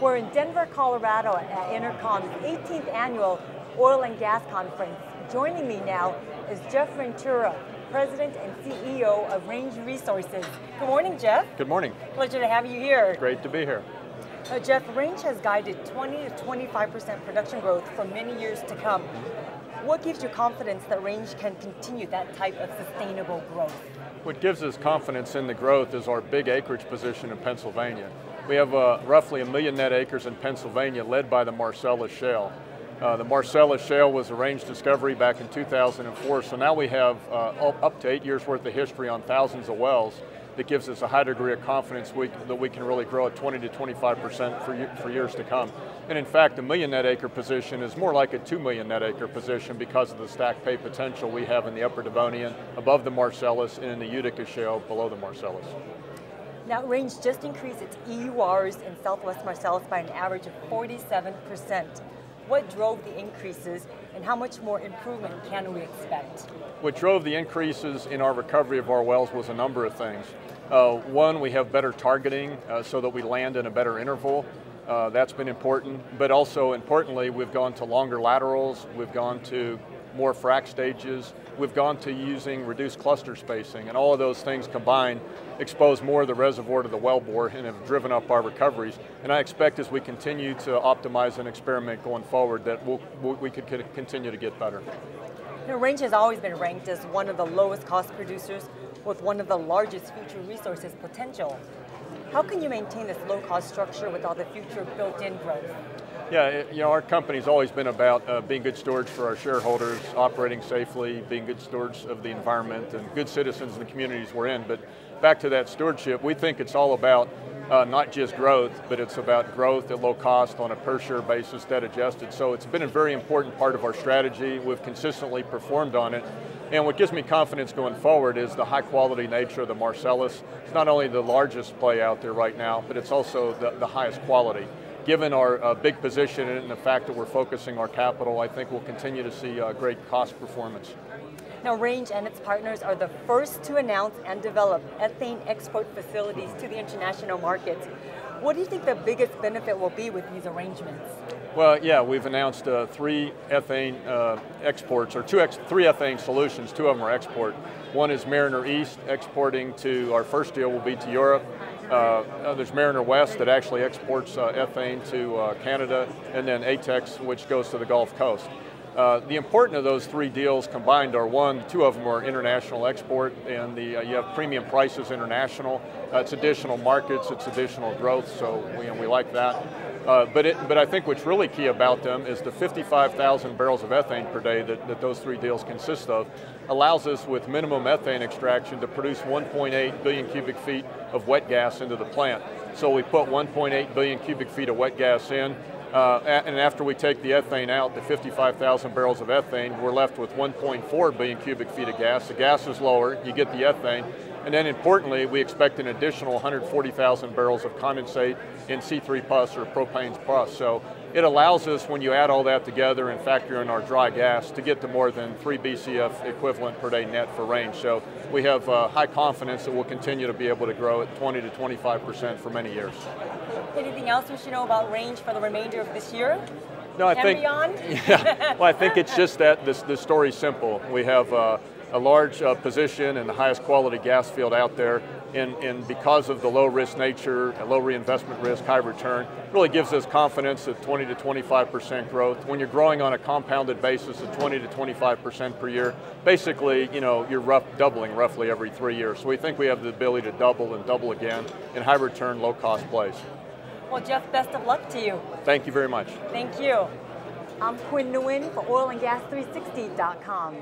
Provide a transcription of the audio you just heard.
We're in Denver, Colorado at Intercom's 18th annual Oil and Gas Conference. Joining me now is Jeff Ventura, President and CEO of Range Resources. Good morning, Jeff. Good morning. Pleasure to have you here. Great to be here. Jeff, Range has guided 20 to 25% production growth for many years to come. What gives you confidence that Range can continue that type of sustainable growth? What gives us confidence in the growth is our big acreage position in Pennsylvania. We have roughly 1 million net acres in Pennsylvania led by the Marcellus shale. The Marcellus shale was a Range discovery back in 2004, so now we have up to 8 years worth of history on thousands of wells that gives us a high degree of confidence that we can really grow at 20 to 25% for years to come. And in fact, the 1 million net acre position is more like a 2 million net acre position because of the stacked pay potential we have in the Upper Devonian, above the Marcellus, and in the Utica shale below the Marcellus. Now, Range just increased its EURs in Southwest Marcellus by an average of 47%. What drove the increases, and how much more improvement can we expect? What drove the increases in our recovery of our wells was a number of things. One, we have better targeting so that we land in a better interval. That's been important, but also importantly, we've gone to longer laterals, we've gone to more frac stages, we've gone to using reduced cluster spacing, and all of those things combined expose more of the reservoir to the wellbore and have driven up our recoveries. And I expect as we continue to optimize and experiment going forward that we could continue to get better. Now, Range has always been ranked as one of the lowest cost producers with one of the largest future resources potential. How can you maintain this low cost structure with all the future built-in growth? Yeah, our company's always been about being good stewards for our shareholders, operating safely, being good stewards of the environment, and good citizens in the communities we're in. But back to that stewardship, we think it's all about not just growth, but it's about growth at low cost on a per share basis, debt adjusted. So it's been a very important part of our strategy. We've consistently performed on it. And what gives me confidence going forward is the high quality nature of the Marcellus. It's not only the largest play out there right now, but it's also the highest quality. Given our big position in it and the fact that we're focusing our capital, I think we'll continue to see great cost performance. Now, Range and its partners are the first to announce and develop ethane export facilities to the international markets. What do you think the biggest benefit will be with these arrangements? Well, yeah, we've announced 3 ethane exports, or 3 ethane solutions. 2 of them are export. One is Mariner East, exporting to, our first deal will be to Europe. There's Mariner West that actually exports ethane to Canada, and then ATEX, which goes to the Gulf Coast. The important of those 3 deals combined are, 2 of them are international export, and you have premium prices international. It's additional markets, it's additional growth, so we like that. But I think what's really key about them is the 55,000 barrels of ethane per day that those 3 deals consist of allows us with minimum ethane extraction to produce 1.8 billion cubic feet of wet gas into the plant. So we put 1.8 billion cubic feet of wet gas in, and after we take the ethane out, the 55,000 barrels of ethane, we're left with 1.4 billion cubic feet of gas. The gas is lower, you get the ethane, and then importantly, we expect an additional 140,000 barrels of condensate in C3 plus or propanes plus. So it allows us, when you add all that together and factor in our dry gas, to get to more than 3 BCF equivalent per day net for Range. So we have high confidence that we'll continue to be able to grow at 20 to 25% for many years. Anything else we should know about Range for the remainder of this year? No, I think, beyond? Yeah, well, I think it's just that the story's simple. We have a large position in the highest quality gas field out there, and because of the low risk nature, low reinvestment risk, high return, really gives us confidence at 20 to 25% growth. When you're growing on a compounded basis of 20 to 25% per year, basically, you're doubling roughly every 3 years. So we think we have the ability to double and double again in high return, low cost plays. Well, Jeff, best of luck to you. Thank you very much. Thank you. I'm Quinn Nguyen for oilandgas360.com.